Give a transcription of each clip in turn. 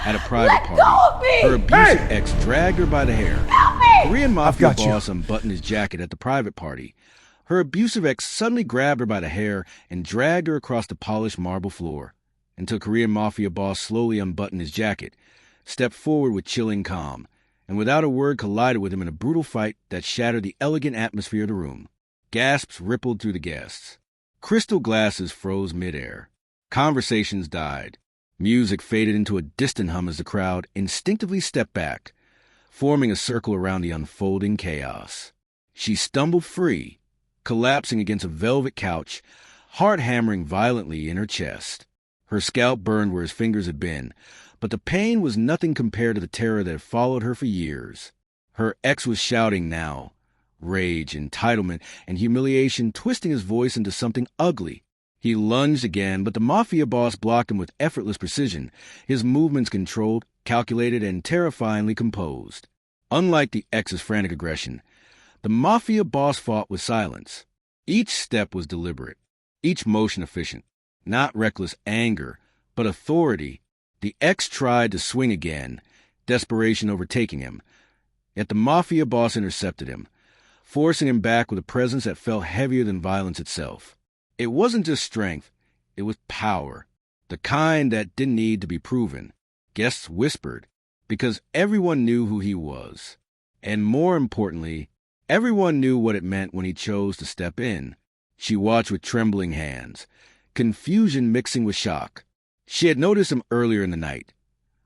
At a private Let go of party, me! her abusive ex dragged her by the hair. Help me! Korean Mafia boss unbuttoned his jacket at the private party. Her abusive ex suddenly grabbed her by the hair and dragged her across the polished marble floor, until Korean Mafia boss slowly unbuttoned his jacket, stepped forward with chilling calm, and without a word collided with him in a brutal fight that shattered the elegant atmosphere of the room. Gasps rippled through the guests. Crystal glasses froze midair. Conversations died. Music faded into a distant hum as the crowd instinctively stepped back, forming a circle around the unfolding chaos. She stumbled free, collapsing against a velvet couch, heart hammering violently in her chest. Her scalp burned where his fingers had been, but the pain was nothing compared to the terror that had followed her for years. Her ex was shouting now, rage, entitlement, and humiliation twisting his voice into something ugly. He lunged again, but the Mafia boss blocked him with effortless precision, his movements controlled, calculated, and terrifyingly composed. Unlike the ex's frantic aggression, the Mafia boss fought with silence. Each step was deliberate, each motion efficient, not reckless anger, but authority. The ex tried to swing again, desperation overtaking him. Yet the Mafia boss intercepted him, forcing him back with a presence that felt heavier than violence itself. It wasn't just strength, it was power, the kind that didn't need to be proven. Guests whispered, because everyone knew who he was. And more importantly, everyone knew what it meant when he chose to step in. She watched with trembling hands, confusion mixing with shock. She had noticed him earlier in the night,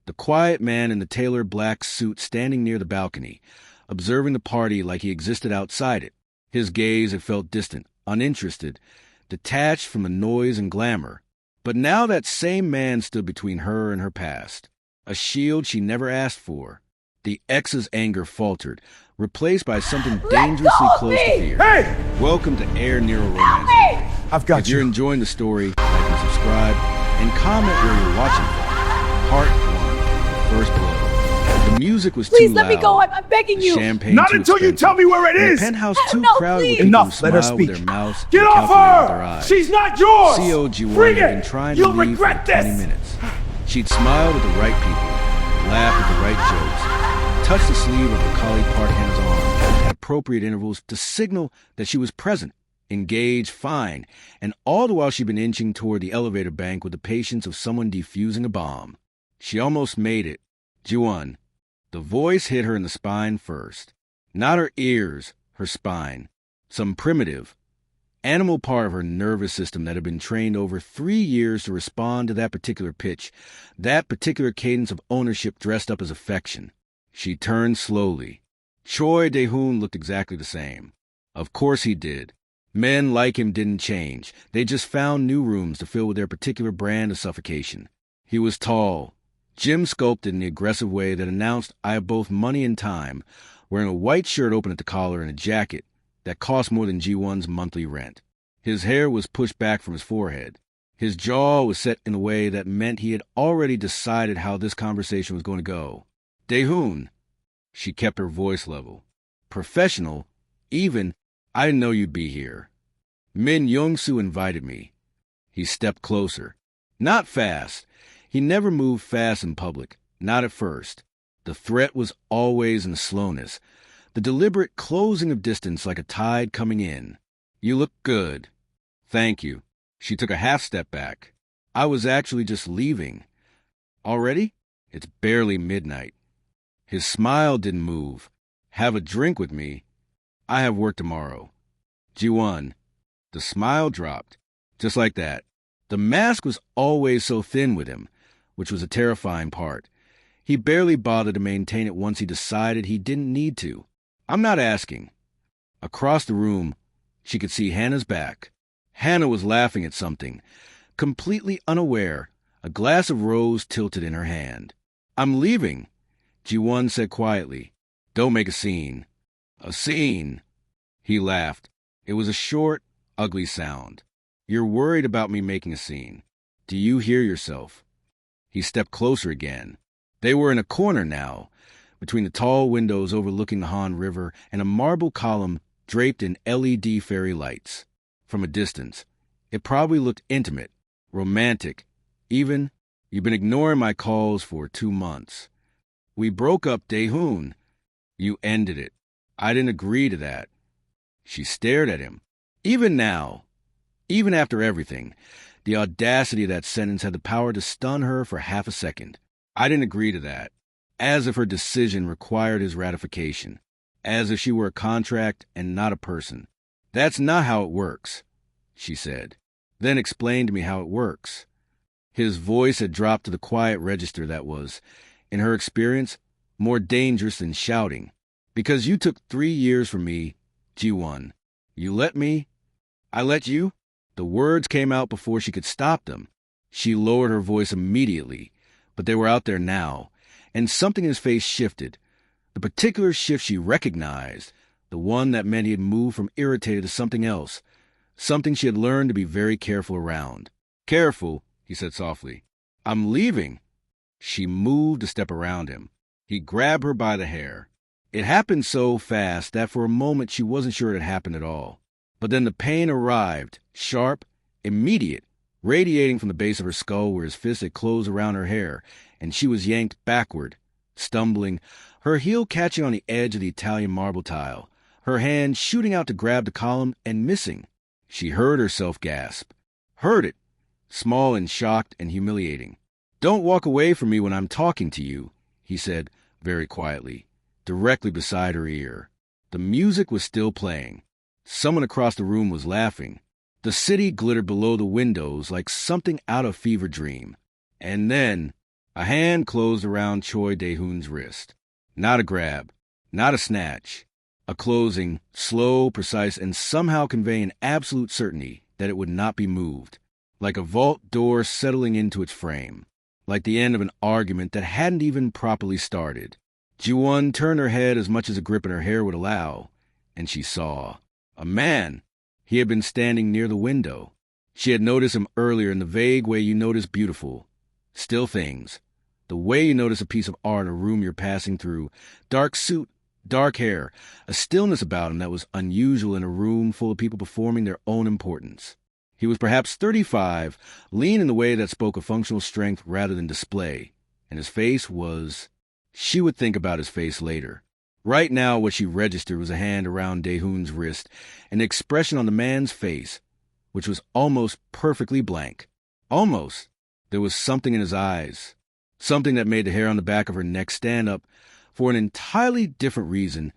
the quiet man in the tailored black suit standing near the balcony, observing the party like he existed outside it. His gaze had felt distant, uninterested, detached from the noise and glamour. But now that same man stood between her and her past, a shield she never asked for. The ex's anger faltered, replaced by something dangerously close to fear. Hey! Welcome to Air Nero Romance. I've got If you're enjoying the story, like and subscribe, and comment where you're watching from. Part 1, First Blow. The music was Please too let loud. me go. I'm begging you. Champagne Not too until you expensive. tell me where it And is! the penthouse too No, crowded with please. people Enough, who let her smile with speak. their mouths Get and off calculate with their her! eyes. She's not yours! COG1 Bring had been it! trying You'll to leave for regret 20 this! minutes. She'd smiled at the right people, laughed at the right jokes, touched the sleeve of her colleague Park Hannah's arm at appropriate intervals to signal that she was present, engaged, fine, and all the while she'd been inching toward the elevator bank with the patience of someone defusing a bomb. She almost made it. Ji-won. The voice hit her in the spine first. Not her ears, her spine. Some primitive, animal part of her nervous system that had been trained over 3 years to respond to that particular pitch, that particular cadence of ownership dressed up as affection. She turned slowly. Choi Dae-hoon looked exactly the same. Of course he did. Men like him didn't change. They just found new rooms to fill with their particular brand of suffocation. He was tall, gym-sculpted in the aggressive way that announced, "I have both money and time," wearing a white shirt open at the collar and a jacket that cost more than Ji-won's monthly rent. His hair was pushed back from his forehead. His jaw was set in a way that meant he had already decided how this conversation was going to go. Dae-hoon. She kept her voice level. Professional, even, "I didn't know you'd be here. Min Young-soo invited me." He stepped closer. Not fast. He never moved fast in public, not at first. The threat was always in the slowness, the deliberate closing of distance like a tide coming in. "You look good." "Thank you." She took a half step back. "I was actually just leaving." "Already? It's barely midnight." His smile didn't move. "Have a drink with me?" "I have work tomorrow." Ji-won. The smile dropped. Just like that. The mask was always so thin with him, which was a terrifying part. He barely bothered to maintain it once he decided he didn't need to. "I'm not asking." Across the room, she could see Hannah's back. Hannah was laughing at something, completely unaware, a glass of rose tilted in her hand. "I'm leaving," Ji-won said quietly. "Don't make a scene." "A scene?" He laughed. It was a short, ugly sound. "You're worried about me making a scene. Do you hear yourself?" He stepped closer again. They were in a corner now, between the tall windows overlooking the Han River and a marble column draped in LED fairy lights. From a distance, it probably looked intimate, romantic, even You've been ignoring my calls for 2 months. We broke up, Dae-hoon. You ended it. I didn't agree to that. She stared at him. Even now, even after everything, the audacity of that sentence had the power to stun her for half a second. I didn't agree to that. As if her decision required his ratification. As if she were a contract and not a person. That's not how it works, she said. Then explain to me how it works. His voice had dropped to the quiet register that was, in her experience, more dangerous than shouting. Because you took 3 years from me, Ji-won. You let me? I let you? The words came out before she could stop them. She lowered her voice immediately, but they were out there now, and something in his face shifted. The particular shift she recognized, the one that meant he had moved from irritated to something else, something she had learned to be very careful around. Careful, he said softly. I'm leaving. She moved a step around him. He grabbed her by the hair. It happened so fast that for a moment she wasn't sure it had happened at all. But then the pain arrived, sharp, immediate, radiating from the base of her skull where his fist had closed around her hair, and she was yanked backward, stumbling, her heel catching on the edge of the Italian marble tile, her hand shooting out to grab the column and missing. She heard herself gasp. Heard it, small and shocked and humiliating. Don't walk away from me when I'm talking to you, he said very quietly, directly beside her ear. The music was still playing. Someone across the room was laughing. The city glittered below the windows like something out of fever dream. And then a hand closed around Choi Dae-hoon's wrist. Not a grab, not a snatch. A closing, slow, precise, and somehow conveying absolute certainty that it would not be moved. Like a vault door settling into its frame. Like the end of an argument that hadn't even properly started. Ji-won turned her head as much as a grip in her hair would allow, and she saw a man. He had been standing near the window. She had noticed him earlier in the vague way you notice beautiful, still things. The way you notice a piece of art in a room you're passing through. Dark suit, dark hair, a stillness about him that was unusual in a room full of people performing their own importance. He was perhaps 35, lean in the way that spoke of functional strength rather than display, and his face was... She would think about his face later. Right now, what she registered was a hand around Dae-hoon's wrist, an expression on the man's face, which was almost perfectly blank. Almost. There was something in his eyes, something that made the hair on the back of her neck stand up for an entirely different reason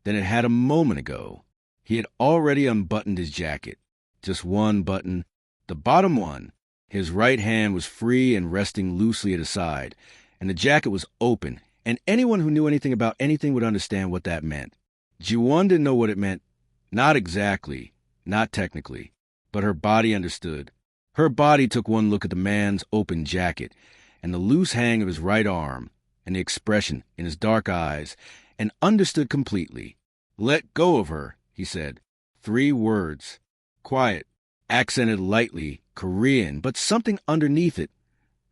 than it had a moment ago. He had already unbuttoned his jacket. Just one button, the bottom one. His right hand was free and resting loosely at his side, and the jacket was open, and anyone who knew anything about anything would understand what that meant. Ji-won didn't know what it meant. Not exactly, not technically, but her body understood. Her body took one look at the man's open jacket, and the loose hang of his right arm, and the expression in his dark eyes, and understood completely. Let go of her, he said. 3 words. Quiet, accented lightly, Korean, but something underneath it,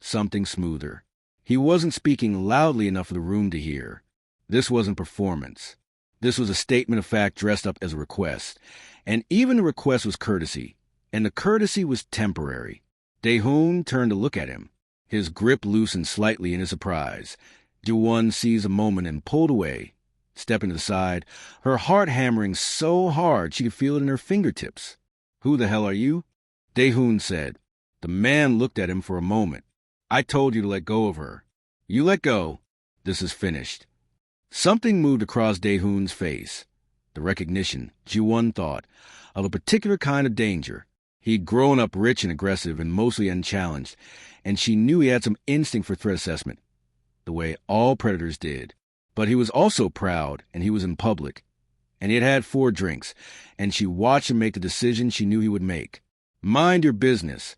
something smoother. He wasn't speaking loudly enough for the room to hear. This wasn't performance. This was a statement of fact dressed up as a request. And even the request was courtesy. And the courtesy was temporary. Dae-hoon turned to look at him. His grip loosened slightly in his surprise. Ji-won seized a moment and pulled away, stepping to the side, her heart hammering so hard she could feel it in her fingertips. Who the hell are you? Dae-hoon said. The man looked at him for a moment. I told you to let go of her. You let go. This is finished. Something moved across Dae-hoon's face. The recognition, Ji-won thought, of a particular kind of danger. He'd grown up rich and aggressive and mostly unchallenged, and she knew he had some instinct for threat assessment, the way all predators did. But he was also proud, and he was in public. And he had had 4 drinks, and she watched him make the decision she knew he would make. Mind your business,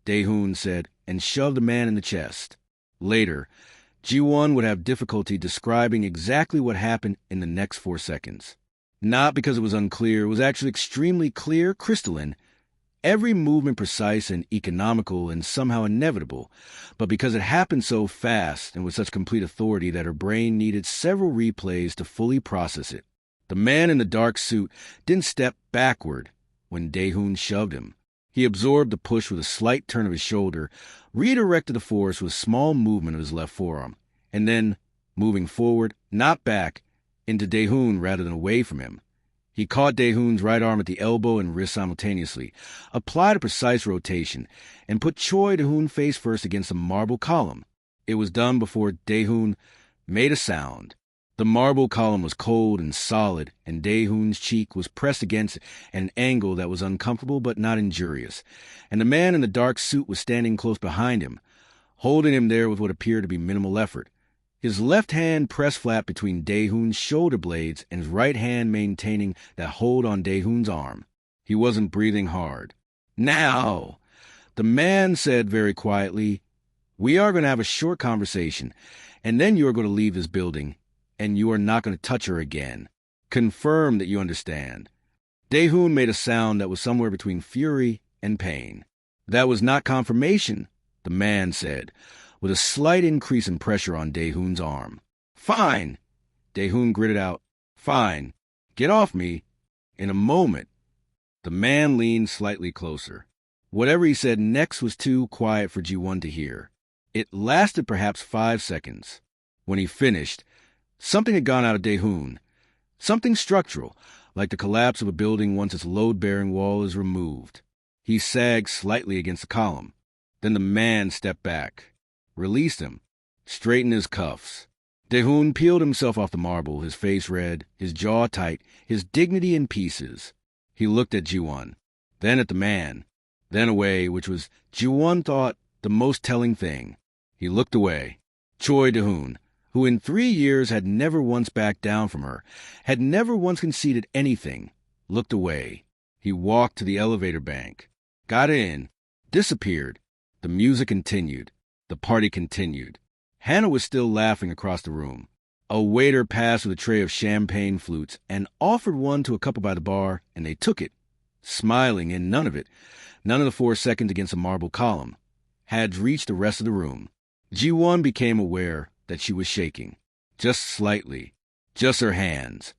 Dae-hoon said, and shoved the man in the chest. Later, Ji-won would have difficulty describing exactly what happened in the next 4 seconds. Not because it was unclear, it was actually extremely clear, crystalline, every movement precise and economical and somehow inevitable, but because it happened so fast and with such complete authority that her brain needed several replays to fully process it. The man in the dark suit didn't step backward when Dae-hoon shoved him. He absorbed the push with a slight turn of his shoulder, redirected the force with a small movement of his left forearm, and then, moving forward, not back, into Daehoon rather than away from him. He caught Daehoon's right arm at the elbow and wrist simultaneously, applied a precise rotation, and put Choi Daehoon face first against the marble column. It was done before Daehoon made a sound. The marble column was cold and solid, and Daehoon's cheek was pressed against an angle that was uncomfortable but not injurious, and the man in the dark suit was standing close behind him, holding him there with what appeared to be minimal effort. His left hand pressed flat between Daehoon's shoulder blades and his right hand maintaining that hold on Daehoon's arm. He wasn't breathing hard. "Now," the man said very quietly, "we are going to have a short conversation, and then you are going to leave this building, and you are not going to touch her again. Confirm that you understand." Daehoon made a sound that was somewhere between fury and pain. "That was not confirmation," the man said, with a slight increase in pressure on Daehoon's arm. "Fine," Daehoon gritted out. "Fine. Get off me." In a moment, the man leaned slightly closer. Whatever he said next was too quiet for Ji-won to hear. It lasted perhaps 5 seconds. When he finished, something had gone out of Daehoon. Something structural, like the collapse of a building once its load-bearing wall is removed. He sagged slightly against the column. Then the man stepped back, released him, straightened his cuffs. Daehoon peeled himself off the marble, his face red, his jaw tight, his dignity in pieces. He looked at Ji-won, then at the man, then away, which was, Ji-won thought, the most telling thing. He looked away. Choi Daehoon, who in 3 years had never once backed down from her, had never once conceded anything, looked away. He walked to the elevator bank, got in, disappeared. The music continued. The party continued. Hannah was still laughing across the room. A waiter passed with a tray of champagne flutes and offered one to a couple by the bar, and they took it, smiling, and none of it, none of the 4 seconds against a marble column, had reached the rest of the room. Ji-won became aware that she was shaking, just slightly, just her hands.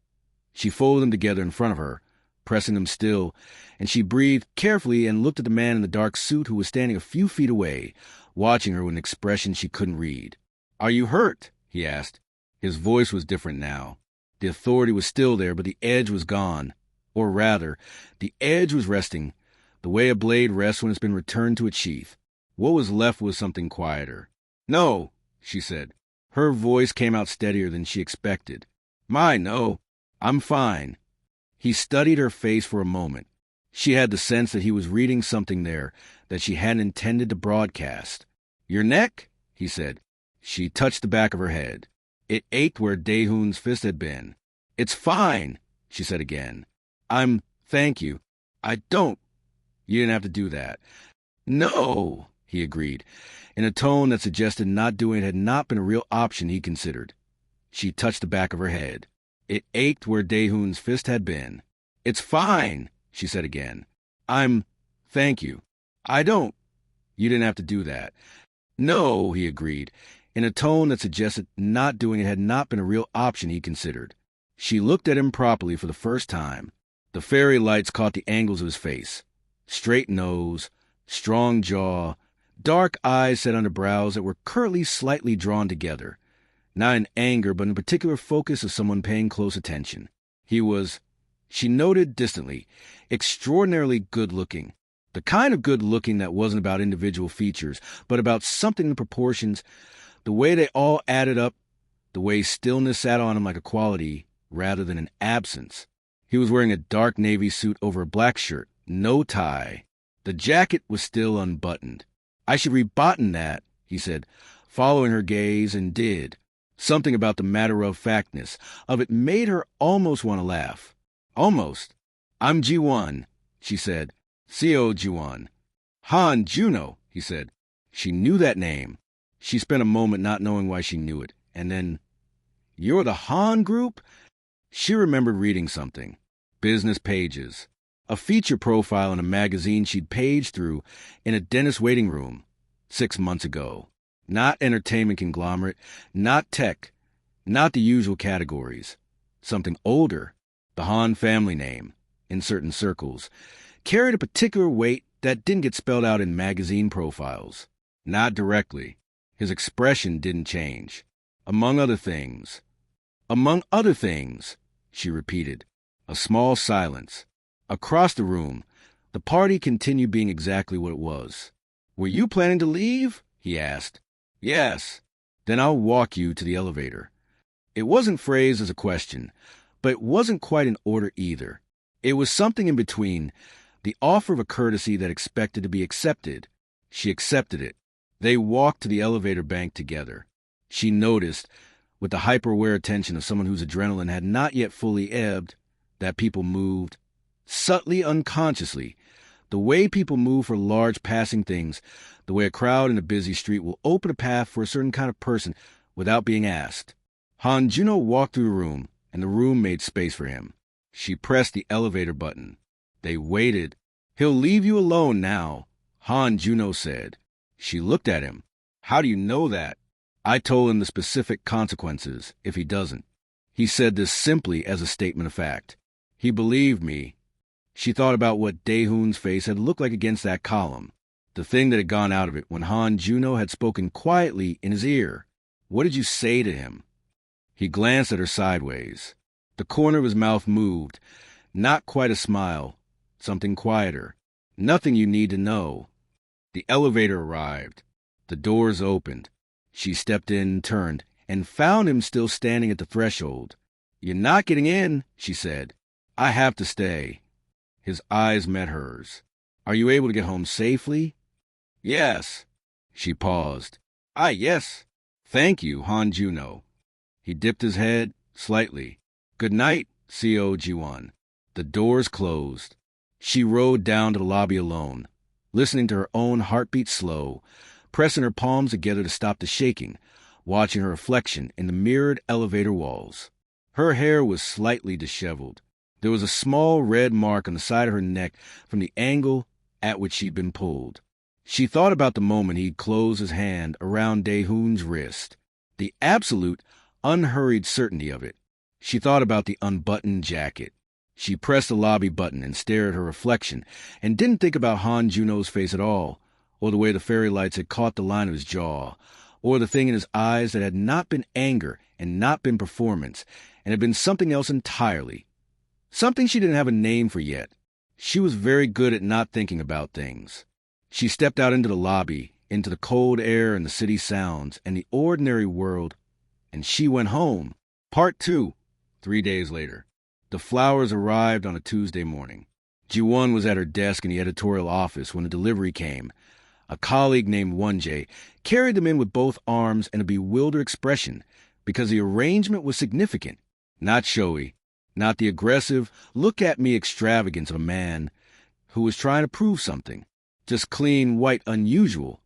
She folded them together in front of her, pressing them still, and she breathed carefully and looked at the man in the dark suit who was standing a few feet away, watching her with an expression she couldn't read. "Are you hurt?" he asked. His voice was different now. The authority was still there, but the edge was gone. Or rather, the edge was resting, the way a blade rests when it's been returned to its sheath. What was left was something quieter. "No," she said. Her voice came out steadier than she expected. No, I'm fine." He studied her face for a moment. She had the sense that he was reading something there that she hadn't intended to broadcast. "Your neck?" he said. She touched the back of her head. It ached where Daehoon's fist had been. "It's fine," she said again. Thank you. I don't. You didn't have to do that." "No," he agreed, in a tone that suggested not doing it had not been a real option he considered. She touched the back of her head. It ached where Daehoon's fist had been. "It's fine," she said again. Thank you. I don't. You didn't have to do that." "No," he agreed, in a tone that suggested not doing it had not been a real option he considered. She looked at him properly for the first time. The fairy lights caught the angles of his face. Straight nose, strong jaw, dark eyes set under brows that were curtly slightly drawn together. Not in anger, but in particular focus of someone paying close attention. He was, she noted distantly, extraordinarily good-looking. The kind of good-looking that wasn't about individual features, but about something in the proportions, the way they all added up, the way stillness sat on him like a quality rather than an absence. He was wearing a dark navy suit over a black shirt, no tie. The jacket was still unbuttoned. "I should rebutton that," he said, following her gaze, and did. Something about the matter-of-factness of it made her almost want to laugh. Almost. "I'm Ji-won," she said. "Seo Ji-won." "Han Juno," he said. She knew that name. She spent a moment not knowing why she knew it, and then, "You're the Han group?" She remembered reading something. Business pages. A feature profile in a magazine she'd paged through in a dentist waiting room 6 months ago. Not entertainment conglomerate, not tech, not the usual categories. Something older. The Han family name, in certain circles, carried a particular weight that didn't get spelled out in magazine profiles. Not directly. His expression didn't change. Among other things, she repeated. A small silence. Across the room, the party continued being exactly what it was. Were you planning to leave? He asked. Yes. Then I'll walk you to the elevator. It wasn't phrased as a question, but it wasn't quite an order either. It was something in between, the offer of a courtesy that expected to be accepted. She accepted it. They walked to the elevator bank together. She noticed, with the hyper-aware attention of someone whose adrenaline had not yet fully ebbed, that people moved, subtly unconsciously, the way people move for large passing things, the way a crowd in a busy street will open a path for a certain kind of person without being asked. Han Juno walked through the room, and the room made space for him. She pressed the elevator button. They waited. He'll leave you alone now, Han Juno said. She looked at him. How do you know that? I told him the specific consequences if he doesn't. He said this simply as a statement of fact. He believed me. She thought about what Daehoon's face had looked like against that column, the thing that had gone out of it when Han Juno had spoken quietly in his ear. What did you say to him? He glanced at her sideways. The corner of his mouth moved. Not quite a smile. Something quieter. Nothing you need to know. The elevator arrived. The doors opened. She stepped in, turned, and found him still standing at the threshold. You're not getting in, she said. I have to stay. His eyes met hers. Are you able to get home safely? Yes. She paused. Yes. Thank you, Han Juno. He dipped his head slightly. Good night, Co. Ji-won. The doors closed. She rode down to the lobby alone, listening to her own heartbeat slow, pressing her palms together to stop the shaking, watching her reflection in the mirrored elevator walls. Her hair was slightly disheveled. There was a small red mark on the side of her neck from the angle at which she'd been pulled. She thought about the moment he'd closed his hand around Daehoon's wrist, the absolute, unhurried certainty of it. She thought about the unbuttoned jacket. She pressed the lobby button and stared at her reflection, and didn't think about Han Juno's face at all, or the way the fairy lights had caught the line of his jaw, or the thing in his eyes that had not been anger and not been performance, and had been something else entirely. Something she didn't have a name for yet. She was very good at not thinking about things. She stepped out into the lobby, into the cold air and the city sounds and the ordinary world, and she went home. Part 2, 3 days later. The flowers arrived on a Tuesday morning. Ji-won was at her desk in the editorial office when the delivery came. A colleague named Won-jae carried them in with both arms and a bewildered expression, because the arrangement was significant, not showy, not the aggressive, look-at-me extravagance of a man who was trying to prove something. Just clean, white, unusual.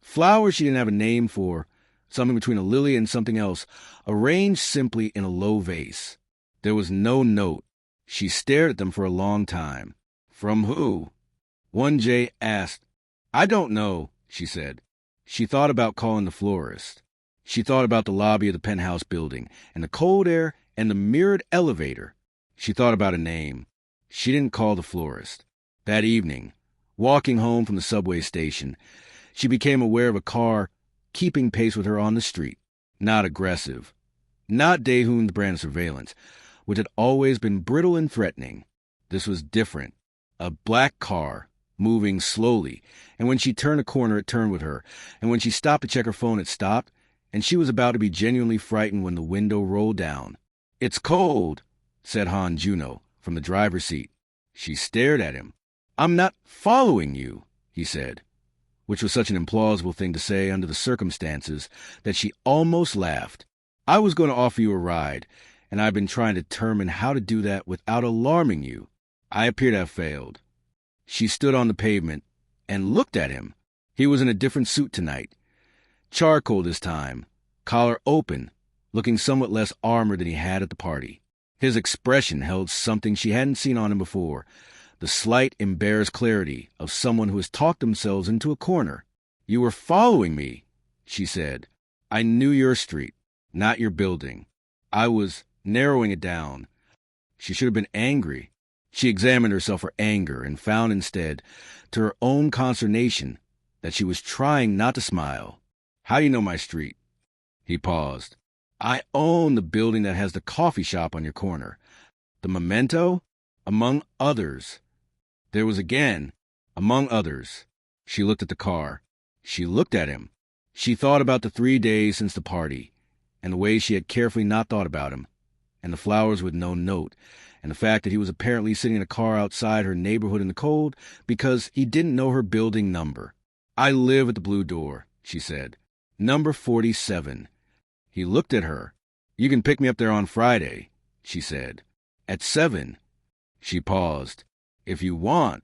Flowers she didn't have a name for, something between a lily and something else, arranged simply in a low vase. There was no note. She stared at them for a long time. From who? Won-jae asked. I don't know, she said. She thought about calling the florist. She thought about the lobby of the penthouse building, and the cold air, and the mirrored elevator. She thought about a name. She didn't call the florist. That evening, walking home from the subway station, she became aware of a car keeping pace with her on the street. Not aggressive. Not Daehoon's brand of surveillance, which had always been brittle and threatening. This was different. A black car, moving slowly, and when she turned a corner it turned with her, and when she stopped to check her phone it stopped, and she was about to be genuinely frightened when the window rolled down. It's cold, said Han Juno from the driver's seat. She stared at him. I'm not following you, he said, which was such an implausible thing to say under the circumstances that she almost laughed. I was going to offer you a ride, and I've been trying to determine how to do that without alarming you. I appear to have failed. She stood on the pavement and looked at him. He was in a different suit tonight. Charcoal this time, collar open, looking somewhat less armored than he had at the party. His expression held something she hadn't seen on him before, the slight, embarrassed clarity of someone who has talked themselves into a corner. You were following me, she said. I knew your street, not your building. I was narrowing it down. She should have been angry. She examined herself for anger and found instead, to her own consternation, that she was trying not to smile. "How do you know my street?" He paused. "I own the building that has the coffee shop on your corner. The Memento? Among others." There was again, among others. She looked at the car. She looked at him. She thought about the 3 days since the party, and the way she had carefully not thought about him, and the flowers with no note, and the fact that he was apparently sitting in a car outside her neighborhood in the cold because he didn't know her building number. "I live at the Blue Door," she said. "Number 47. He looked at her. "You can pick me up there on Friday," she said. "At 7. She paused. "If you want."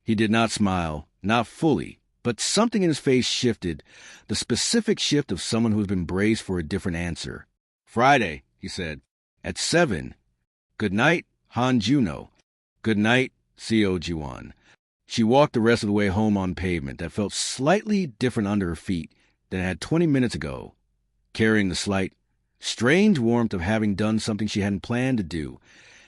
He did not smile, not fully, but something in his face shifted, the specific shift of someone who has been braced for a different answer. "Friday," he said. "At 7. Good night, Han Juno." "Good night, Co Juan." She walked the rest of the way home on pavement that felt slightly different under her feet than it had 20 minutes ago, carrying the slight, strange warmth of having done something she hadn't planned to do,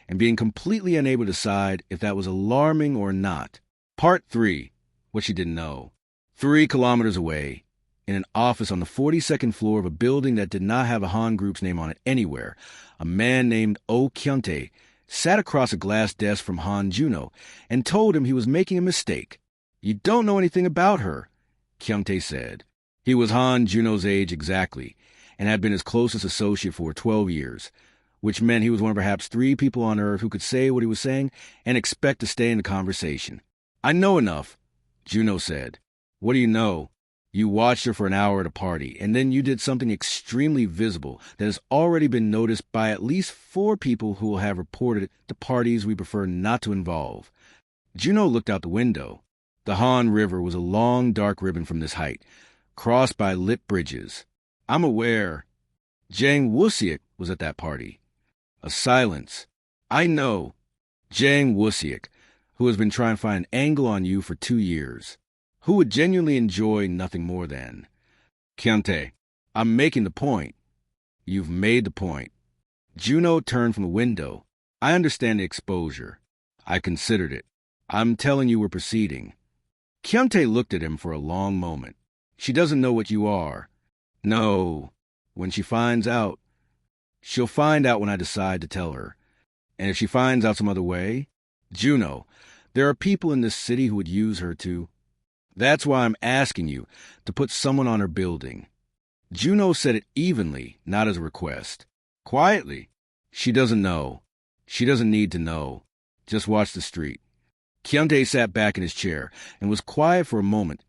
and being completely unable to decide if that was alarming or not. Part 3. What she didn't know. 3 kilometers away, in an office on the 42nd floor of a building that did not have a Han Group's name on it anywhere, a man named O Kyuntae sat across a glass desk from Han Juno and told him he was making a mistake. "You don't know anything about her," Kyuntae said. He was Han Juno's age exactly, and had been his closest associate for 12 years, which meant he was one of perhaps 3 people on Earth who could say what he was saying and expect to stay in the conversation. "I know enough," Juno said. "What do you know?" "You watched her for an hour at a party, and then you did something extremely visible that has already been noticed by at least 4 people who will have reported it to parties we prefer not to involve." Juno looked out the window. The Han River was a long, dark ribbon from this height, crossed by lit bridges. "I'm aware." "Jang Wusiak was at that party." A silence. "I know. Jang Wusiak, who has been trying to find an angle on you for 2 years. Who would genuinely enjoy nothing more than." "Kyuntae, I'm making the point." "You've made the point." Juno turned from the window. "I understand the exposure. I considered it. I'm telling you we're proceeding." Kyuntae looked at him for a long moment. "She doesn't know what you are." "No. When she finds out." "She'll find out when I decide to tell her. And if she finds out some other way." "Juno, there are people in this city who would use her to." "That's why I'm asking you to put someone on her building." Juno said it evenly, not as a request. Quietly. "She doesn't know. She doesn't need to know. Just watch the street." Kyuntae sat back in his chair and was quiet for a moment,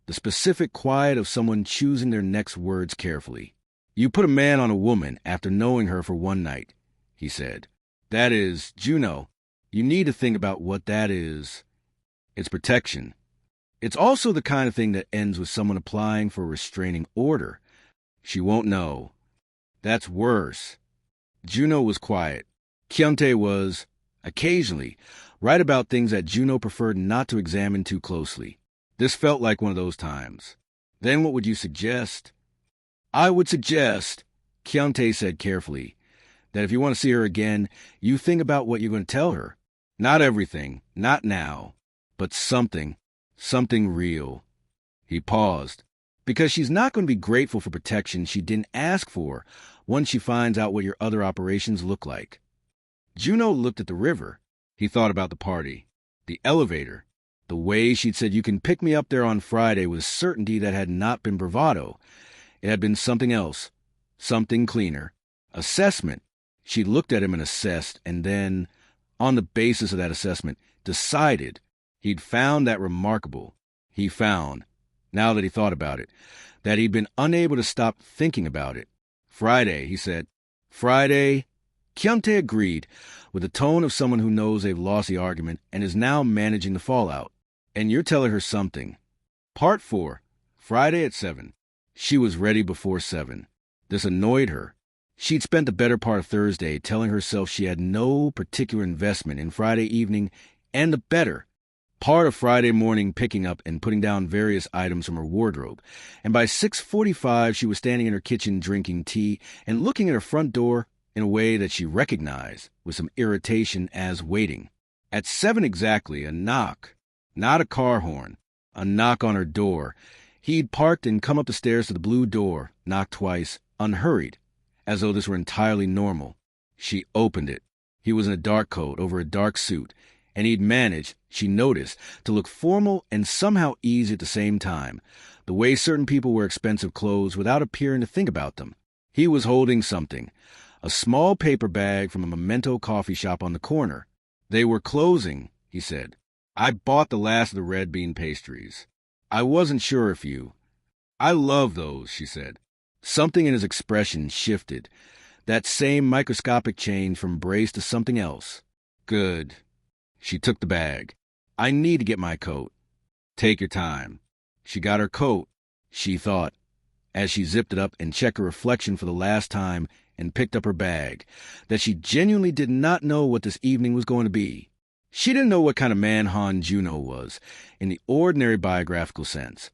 the specific quiet of someone choosing their next words carefully. "You put a man on a woman after knowing her for one night," he said. "That is, Juno, you need to think about what that is. It's protection. It's also the kind of thing that ends with someone applying for a restraining order. She won't know. That's worse." Juno was quiet. Kyuntae was, occasionally, right about things that Juno preferred not to examine too closely. This felt like one of those times. "Then what would you suggest?" "I would suggest," Kyuntae said carefully, "that if you want to see her again, you think about what you're going to tell her. Not everything, not now, but something real." He paused. "Because she's not going to be grateful for protection she didn't ask for once she finds out what your other operations look like." Juno looked at the river. He thought about the party, the elevator, the way she'd said you can pick me up there on Friday with certainty that had not been bravado. It had been something else, something cleaner. Assessment. She looked at him and assessed, and then, on the basis of that assessment, decided he'd found that remarkable. He found, now that he thought about it, that he'd been unable to stop thinking about it. "Friday," he said. "Friday." Kyuntae agreed, with the tone of someone who knows they've lost the argument and is now managing the fallout. "And you're telling her something." Part 4. Friday at 7. She was ready before 7. This annoyed her. She'd spent the better part of Thursday telling herself she had no particular investment in Friday evening, and the better part of Friday morning picking up and putting down various items from her wardrobe, and by 6:45 she was standing in her kitchen drinking tea and looking at her front door in a way that she recognized with some irritation as waiting. At 7 exactly, a knock. Not a car horn. A knock on her door. He'd parked and come up the stairs to the blue door, knocked twice, unhurried, as though this were entirely normal. She opened it. He was in a dark coat over a dark suit, and he'd managed, she noticed, to look formal and somehow easy at the same time, the way certain people wear expensive clothes without appearing to think about them. He was holding something, a small paper bag from a Memento coffee shop on the corner. They were closing, he said. I bought the last of the red bean pastries. I wasn't sure if you... I love those, she said. Something in his expression shifted. That same microscopic change from brace to something else. Good. She took the bag. I need to get my coat. Take your time. She got her coat, she thought, as she zipped it up and checked her reflection for the last time and picked up her bag, that she genuinely did not know what this evening was going to be. She didn't know what kind of man Han Juno was, in the ordinary biographical sense.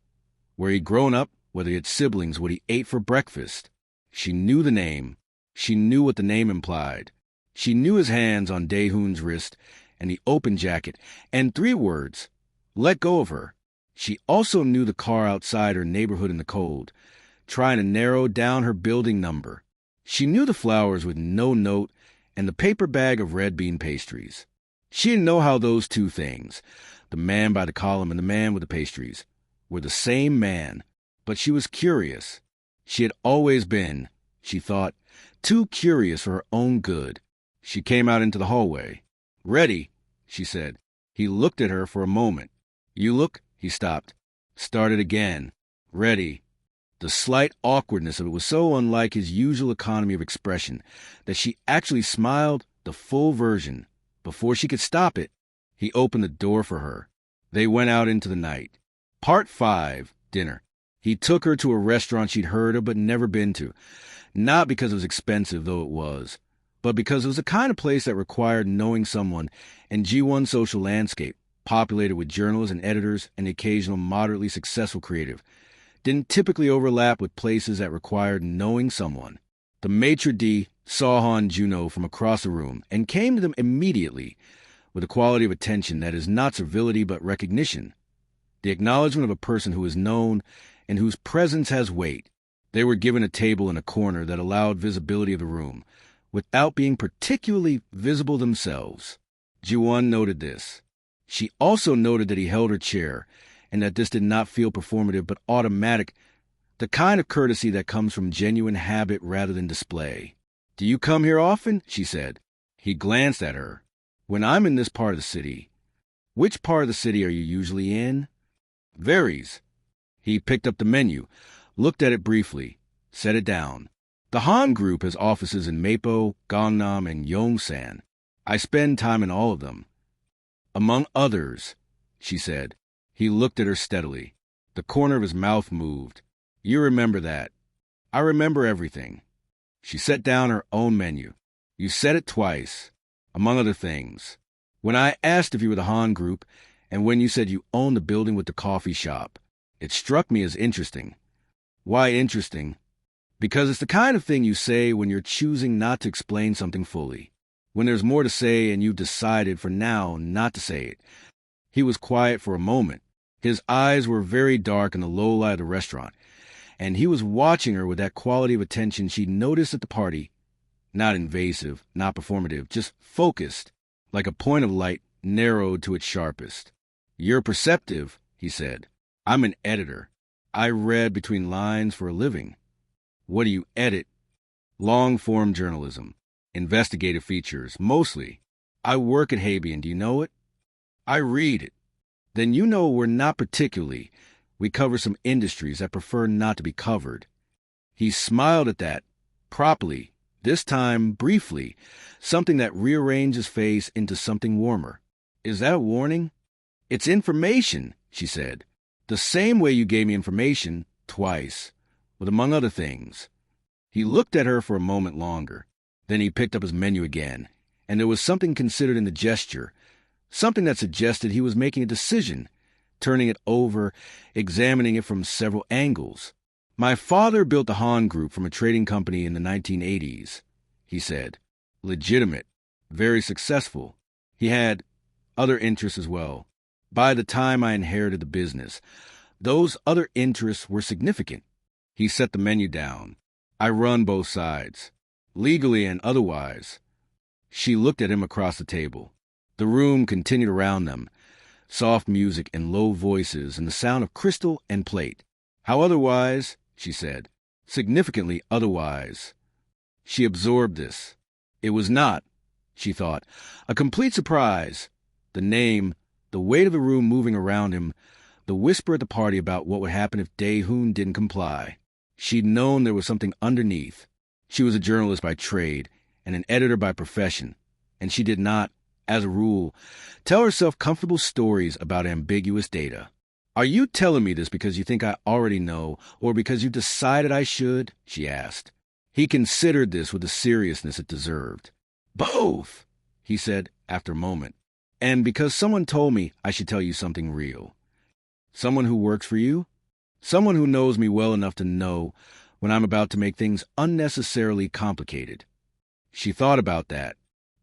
Where he'd grown up, whether he had siblings, what he ate for breakfast. She knew the name. She knew what the name implied. She knew his hands on Daehoon's wrist and the open jacket, and 3 words, let go of her. She also knew the car outside her neighborhood in the cold, trying to narrow down her building number. She knew the flowers with no note and the paper bag of red bean pastries. She didn't know how those 2 things, the man by the column and the man with the pastries, were the same man, but she was curious. She had always been, she thought, too curious for her own good. She came out into the hallway. Ready, she said. He looked at her for a moment. You look, he stopped. Started again. Ready. The slight awkwardness of it was so unlike his usual economy of expression that she actually smiled the full version. Before she could stop it, he opened the door for her. They went out into the night. Part 5, dinner. He took her to a restaurant she'd heard of but never been to. Not because it was expensive, though it was, but because it was the kind of place that required knowing someone in G1 social landscape, populated with journalists and editors and the occasional moderately successful creative, didn't typically overlap with places that required knowing someone. The maitre d' saw Han Juno from across the room and came to them immediately with a quality of attention that is not servility but recognition, the acknowledgement of a person who is known and whose presence has weight. They were given a table in a corner that allowed visibility of the room, without being particularly visible themselves. Ji-won noted this. She also noted that he held her chair, and that this did not feel performative but automatic, the kind of courtesy that comes from genuine habit rather than display. Do you come here often? She said. He glanced at her. When I'm in this part of the city. Which part of the city are you usually in? Varies. He picked up the menu, looked at it briefly, set it down. The Han Group has offices in Mapo, Gangnam, and Yongsan. I spend time in all of them. Among others, she said. He looked at her steadily. The corner of his mouth moved. You remember that. I remember everything. She set down her own menu. You said it twice, among other things. When I asked if you were the Han Group, and when you said you owned the building with the coffee shop, it struck me as interesting. Why interesting? Because it's the kind of thing you say when you're choosing not to explain something fully. When there's more to say and you've decided for now not to say it. He was quiet for a moment. His eyes were very dark in the low light of the restaurant, and he was watching her with that quality of attention she'd noticed at the party. Not invasive, not performative, just focused, like a point of light narrowed to its sharpest. You're perceptive, he said. I'm an editor. I read between lines for a living. What do you edit? Long-form journalism. Investigative features, mostly. I work at Habian, do you know it? I read it. Then you know we're not particularly. We cover some industries that prefer not to be covered. He smiled at that, properly, this time briefly, something that rearranged his face into something warmer. Is that a warning? It's information, she said. The same way you gave me information, twice, with among other things. He looked at her for a moment longer. Then he picked up his menu again, and there was something considered in the gesture, something that suggested he was making a decision, turning it over, examining it from several angles. My father built the Han Group from a trading company in the 1980s, he said. Legitimate, very successful. He had other interests as well. By the time I inherited the business, those other interests were significant. He set the menu down. I run both sides, legally and otherwise. She looked at him across the table. The room continued around them, soft music and low voices and the sound of crystal and plate. How otherwise, she said, significantly otherwise. She absorbed this. It was not, she thought, a complete surprise. The name, the weight of the room moving around him, the whisper at the party about what would happen if Dae-hoon didn't comply. She'd known there was something underneath. She was a journalist by trade and an editor by profession, and she did not, as a rule, tell herself comfortable stories about ambiguous data. Are you telling me this because you think I already know, or because you decided I should? She asked. He considered this with the seriousness it deserved. Both, he said after a moment. And because someone told me I should tell you something real. Someone who works for you? Someone who knows me well enough to know when I'm about to make things unnecessarily complicated. She thought about that.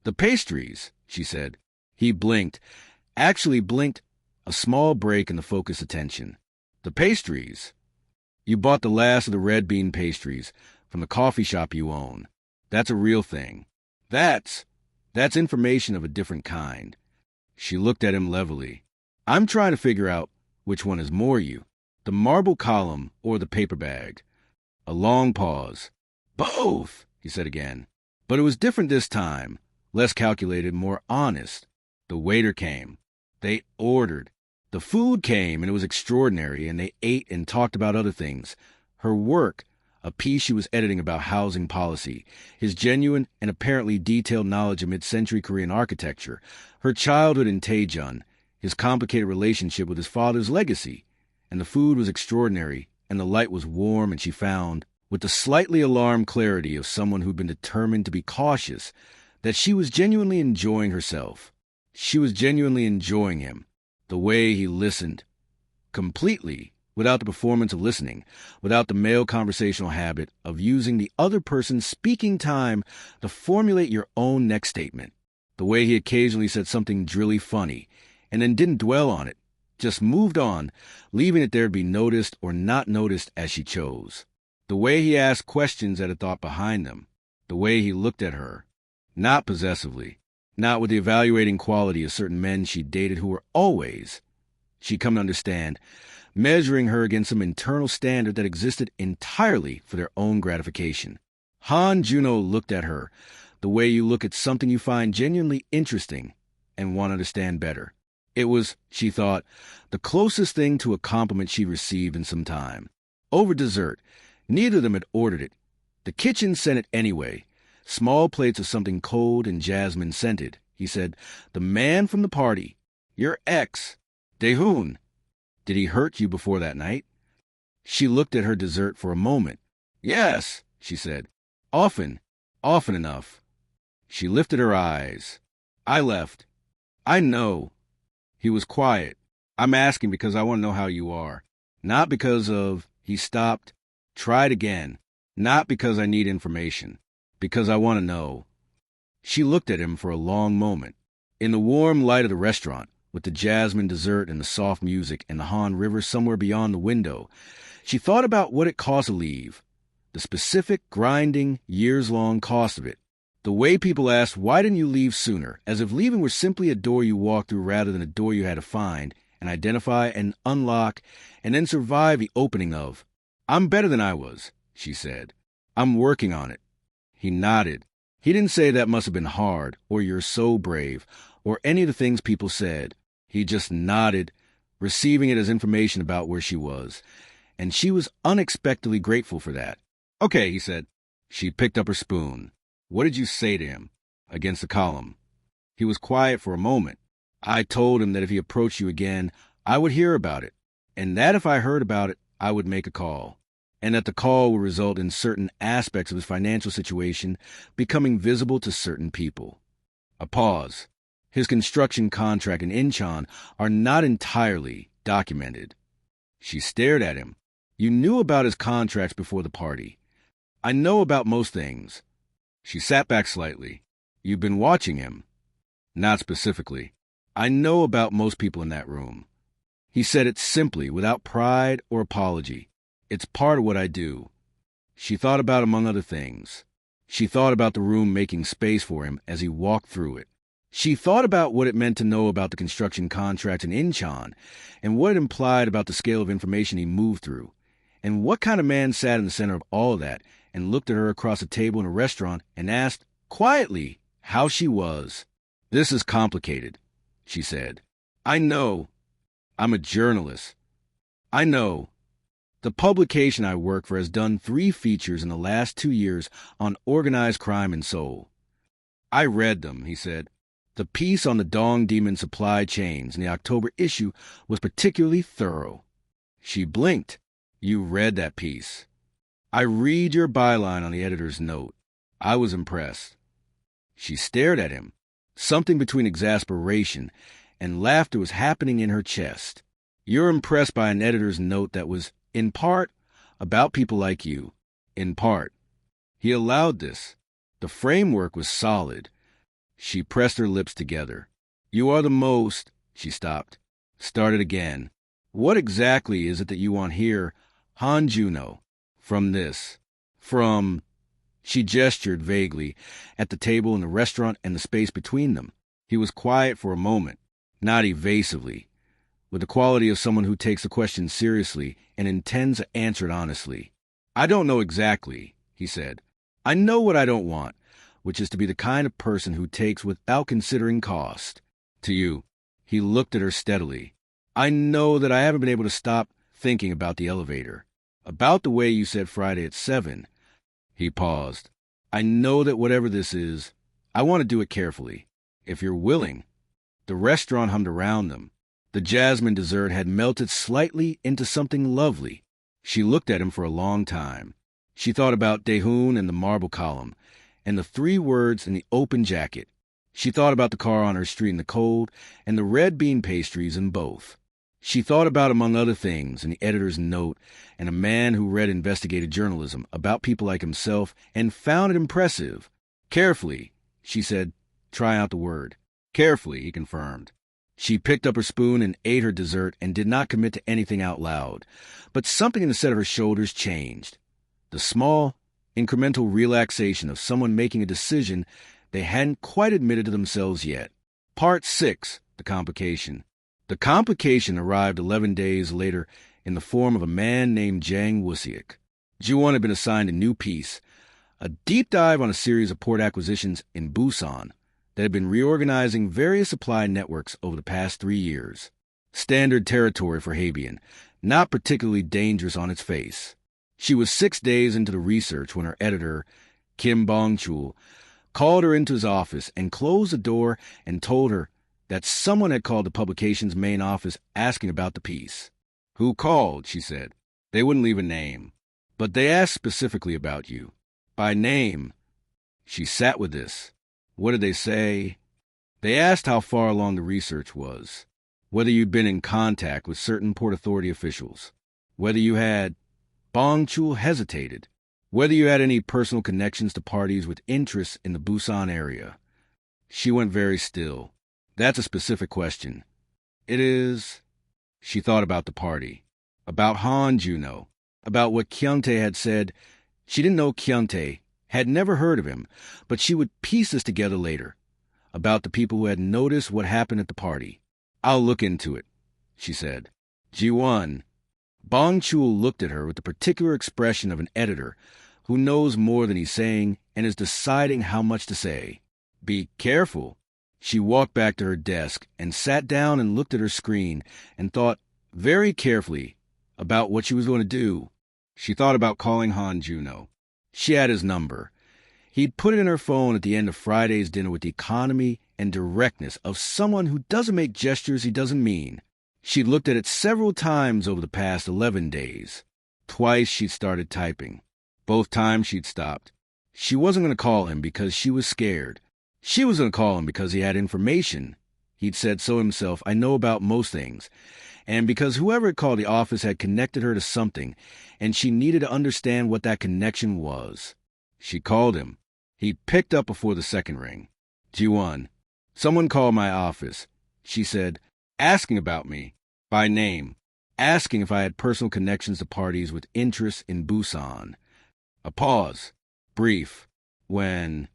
The pastries, she said. He blinked, actually blinked, a small break in the focused attention. The pastries. You bought the last of the red bean pastries from the coffee shop you own. That's a real thing. That's information of a different kind. She looked at him levelly. I'm trying to figure out which one is more you, the marble column or the paper bag. A long pause. Both, he said again. But it was different this time, less calculated, more honest. The waiter came. They ordered. The food came, and it was extraordinary, and they ate and talked about other things. Her work, a piece she was editing about housing policy, his genuine and apparently detailed knowledge of mid-century Korean architecture, her childhood in Daejeon, his complicated relationship with his father's legacy. And the food was extraordinary, and the light was warm, and she found, with the slightly alarmed clarity of someone who'd been determined to be cautious, that she was genuinely enjoying herself. She was genuinely enjoying him. The way he listened, completely, without the performance of listening, without the male conversational habit of using the other person's speaking time to formulate your own next statement. The way he occasionally said something drilly funny, and then didn't dwell on it, just moved on, leaving it there to be noticed or not noticed as she chose. The way he asked questions that had thought behind them. The way he looked at her, not possessively, not with the evaluating quality of certain men she dated who were always, she'd come to understand, measuring her against some internal standard that existed entirely for their own gratification. Han Juno looked at her, the way you look at something you find genuinely interesting and want to understand better. It was, she thought, the closest thing to a compliment she received in some time. Over dessert, neither of them had ordered it. The kitchen sent it anyway. Small plates of something cold and jasmine-scented. He said, the man from the party, your ex, Dae-hoon. Did he hurt you before that night? She looked at her dessert for a moment. Yes, she said. Often enough. She lifted her eyes. I left. I know. He was quiet. I'm asking because I want to know how you are. Not because of, he stopped, tried again. Not because I need information. Because I want to know. She looked at him for a long moment. In the warm light of the restaurant, with the jasmine dessert and the soft music and the Han River somewhere beyond the window, she thought about what it cost to leave. The specific, grinding, years-long cost of it. The way people asked, why didn't you leave sooner? As if leaving were simply a door you walked through rather than a door you had to find and identify and unlock and then survive the opening of. I'm better than I was, she said. I'm working on it. He nodded. He didn't say that must have been hard, or you're so brave, or any of the things people said. He just nodded, receiving it as information about where she was. And she was unexpectedly grateful for that. Okay, he said. She picked up her spoon. What did you say to him? Against the column. He was quiet for a moment. I told him that if he approached you again, I would hear about it. And that if I heard about it, I would make a call. And that the call would result in certain aspects of his financial situation becoming visible to certain people. A pause. His construction contract and Incheon are not entirely documented. She stared at him. You knew about his contracts before the party. I know about most things. She sat back slightly. You've been watching him. Not specifically. I know about most people in that room. He said it simply, without pride or apology. It's part of what I do. She thought about, among other things. She thought about the room making space for him as he walked through it. She thought about what it meant to know about the construction contract in Incheon, and what it implied about the scale of information he moved through, and what kind of man sat in the center of all of that and looked at her across a table in a restaurant and asked, quietly, how she was. "This is complicated," she said. "I know. I'm a journalist. I know. The publication I work for has done 3 features in the last 2 years on organized crime in Seoul." "I read them," he said. "The piece on the Dong Demon supply chains in the October issue was particularly thorough." She blinked. "You read that piece?" "I read your byline on the editor's note. I was impressed." She stared at him. Something between exasperation and laughter was happening in her chest. "You're impressed by an editor's note that was, in part, about people like you. In part." He allowed this. The framework was solid. She pressed her lips together. "You are the most—" She stopped. Started again. "What exactly is it that you want here, Han Juno, from this? From—" She gestured vaguely at the table in the restaurant and the space between them. He was quiet for a moment, not evasively, with the quality of someone who takes the question seriously and intends to answer it honestly. "I don't know exactly," he said. "I know what I don't want, which is to be the kind of person who takes without considering cost. To you." He looked at her steadily. "I know that I haven't been able to stop thinking about the elevator, about the way you said Friday at 7. He paused. "I know that whatever this is, I want to do it carefully. If you're willing." The restaurant hummed around them. The jasmine dessert had melted slightly into something lovely. She looked at him for a long time. She thought about Daehoon and the marble column, and the 3 words in the open jacket. She thought about the car on her street in the cold, and the red bean pastries in both. She thought about, among other things, an editor's note and a man who read investigative journalism about people like himself and found it impressive. "Carefully," she said. "Try out the word." "Carefully," he confirmed. She picked up her spoon and ate her dessert and did not commit to anything out loud. But something in the set of her shoulders changed. The small, incremental relaxation of someone making a decision they hadn't quite admitted to themselves yet. Part 6, the complication. The complication arrived 11 days later in the form of a man named Jang Wusiak. Ji-won had been assigned a new piece, a deep dive on a series of port acquisitions in Busan that had been reorganizing various supply networks over the past 3 years. Standard territory for Habian, not particularly dangerous on its face. She was 6 days into the research when her editor, Kim Bong-chul, called her into his office and closed the door and told her that someone had called the publication's main office asking about the piece. "Who called?" she said. "They wouldn't leave a name. But they asked specifically about you. By name." She sat with this. "What did they say?" "They asked how far along the research was, whether you'd been in contact with certain Port Authority officials, whether you had—" Bong-chul hesitated. "Whether you had any personal connections to parties with interests in the Busan area." She went very still. "That's a specific question." "It is." She thought about the party, about Han Juno, about what Kyungtae had said. She didn't know Kyungtae, had never heard of him, but she would piece this together later, about the people who had noticed what happened at the party. "I'll look into it," she said. Ji-won. Bong-chul looked at her with the particular expression of an editor who knows more than he's saying and is deciding how much to say. "Be careful." She walked back to her desk and sat down and looked at her screen and thought very carefully about what she was going to do. She thought about calling Han Juno. She had his number. He'd put it in her phone at the end of Friday's dinner with the economy and directness of someone who doesn't make gestures he doesn't mean. She'd looked at it several times over the past 11 days. Twice she'd started typing. Both times she'd stopped. She wasn't going to call him because she was scared. She was going to call him because he had information. He'd said so himself. "I know about most things." And because whoever had called the office had connected her to something, and she needed to understand what that connection was. She called him. He picked up before the second ring. "Ji-won, someone called my office. she said, asking about me, by name, asking if I had personal connections to parties with interests in Busan. A pause, brief, when,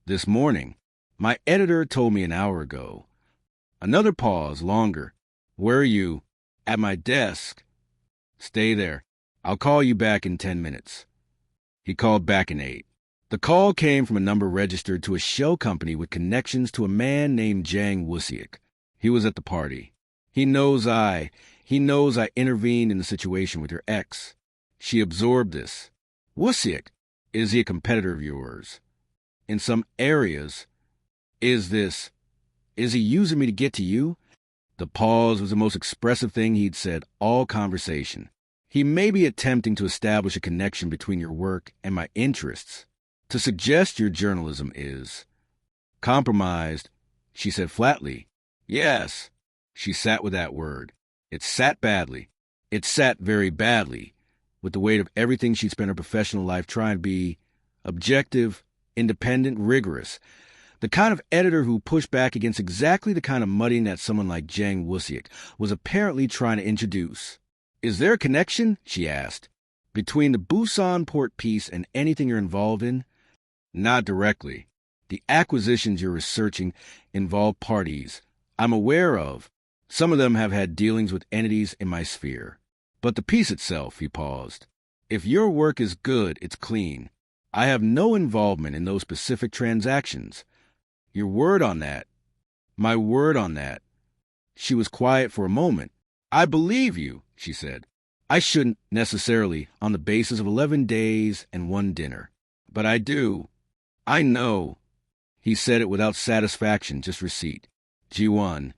this morning, my editor told me an hour ago. Another pause, longer. Where are you? At my desk. Stay there. I'll call you back in 10 minutes. He called back in 8. The call came from a number registered to a shell company with connections to a man named Jang Wusiak. He was at the party. He knows I intervened in the situation with your ex. She absorbed this. Wusiak, is he a competitor of yours? In some areas, is he using me to get to you? The pause was the most expressive thing he'd said all conversation. He may be attempting to establish a connection between your work and my interests. To suggest your journalism is compromised, she said flatly. Yes, she sat with that word. It sat badly. It sat very badly, with the weight of everything she'd spent her professional life trying to be objective, independent, rigorous. The kind of editor who pushed back against exactly the kind of mudding that someone like Jang Wusiak was apparently trying to introduce. Is there a connection, she asked, between the Busan port piece and anything you're involved in? Not directly. The acquisitions you're researching involve parties I'm aware of. Some of them have had dealings with entities in my sphere. But the piece itself, he paused. If your work is good, it's clean. I have no involvement in those specific transactions. Your word on that. My word on that. She was quiet for a moment. I believe you, she said. I shouldn't necessarily on the basis of 11 days and 1 dinner. But I do. I know. He said it without satisfaction, just receipt. G1.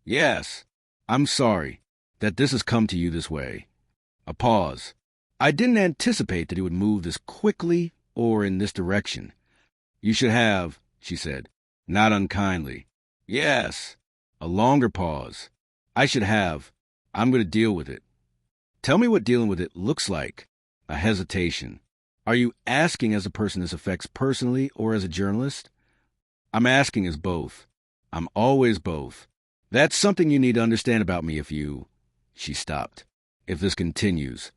Yes. I'm sorry that this has come to you this way. A pause. I didn't anticipate that he would move this quickly or in this direction. You should have, she said. Not unkindly. Yes. A longer pause. I should have. I'm going to deal with it. Tell me what dealing with it looks like. A hesitation. Are you asking as a person this affects personally or as a journalist? I'm asking as both. I'm always both. That's something you need to understand about me if you... She stopped. If this continues.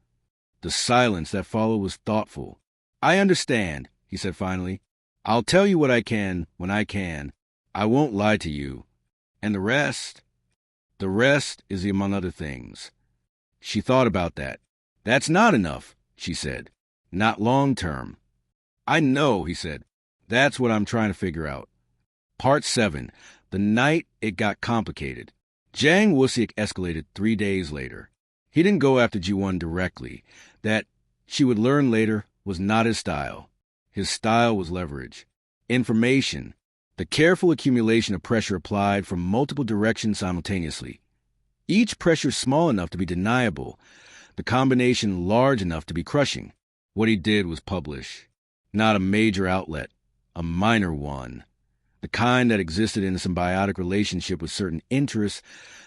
The silence that followed was thoughtful. I understand, he said finally. I'll tell you what I can when I can. I won't lie to you. And the rest? The rest is the among other things. She thought about that. That's not enough, she said. Not long term. I know, he said. That's what I'm trying to figure out. Part 7. The night it got complicated. Jang Wusiak escalated 3 days later. He didn't go after Ji-won directly. That, she would learn later, was not his style. His style was leverage. Information. The careful accumulation of pressure applied from multiple directions simultaneously. Each pressure small enough to be deniable, the combination large enough to be crushing. What he did was publish. Not a major outlet, a minor one. The kind that existed in a symbiotic relationship with certain interests,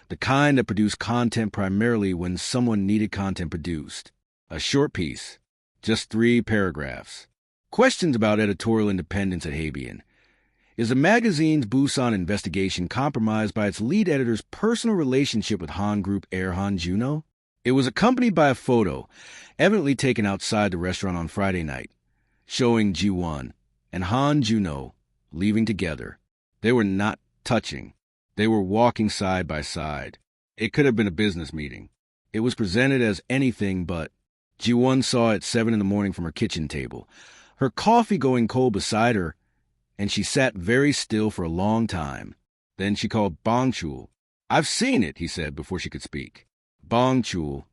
the kind that produced content primarily when someone needed content produced. A short piece, just 3 paragraphs. Questions about editorial independence at Habian. Is the magazine's Busan investigation compromised by its lead editor's personal relationship with Han Group heir Han Juno? It was accompanied by a photo, evidently taken outside the restaurant on Friday night, showing Ji-won and Han Juno leaving together. They were not touching. They were walking side by side. It could have been a business meeting. It was presented as anything but. Ji-won saw it at 7 a.m. from her kitchen table, her coffee going cold beside her, and she sat very still for a long time. Then she called Bong-chul. I've seen it, he said before she could speak. Bong-chul,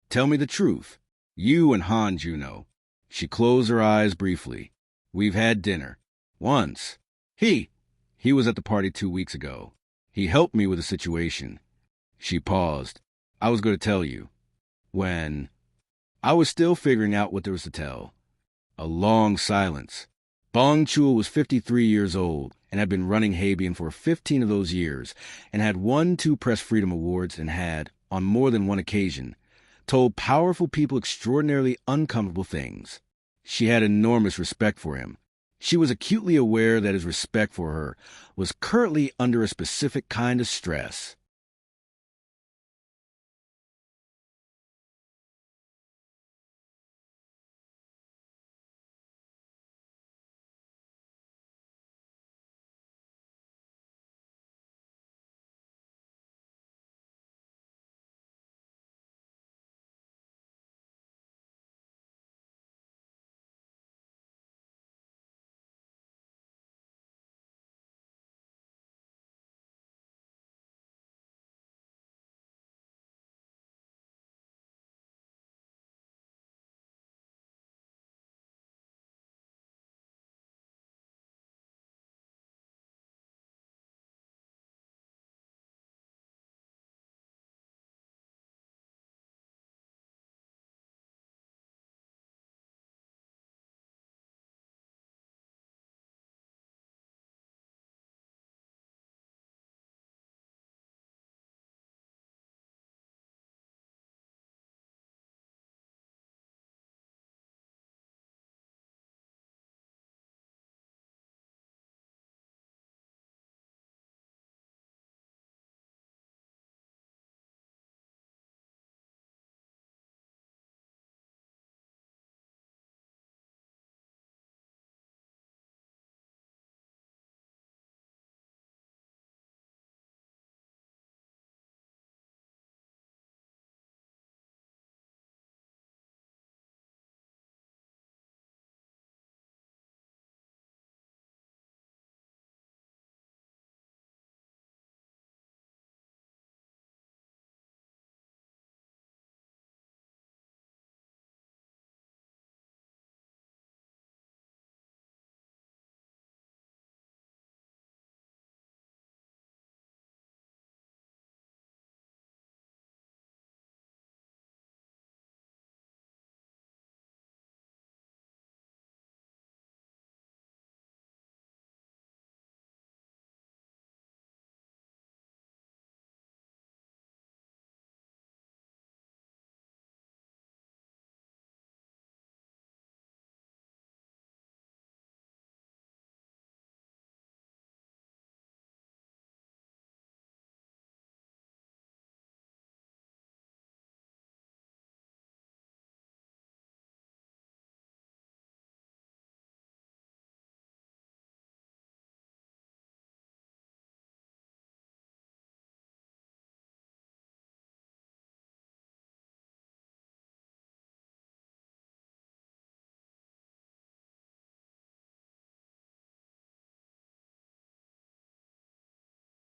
tell me the truth. You and Han Juno. She closed her eyes briefly. We've had dinner. Once. He was at the party 2 weeks ago. He helped me with a situation. She paused. I was going to tell you. When? I was still figuring out what there was to tell. A long silence. Bong-chul was 53 years old and had been running Habian for 15 of those years and had won 2 Press Freedom Awards and had, on more than one occasion, told powerful people extraordinarily uncomfortable things. She had enormous respect for him. She was acutely aware that his respect for her was currently under a specific kind of stress.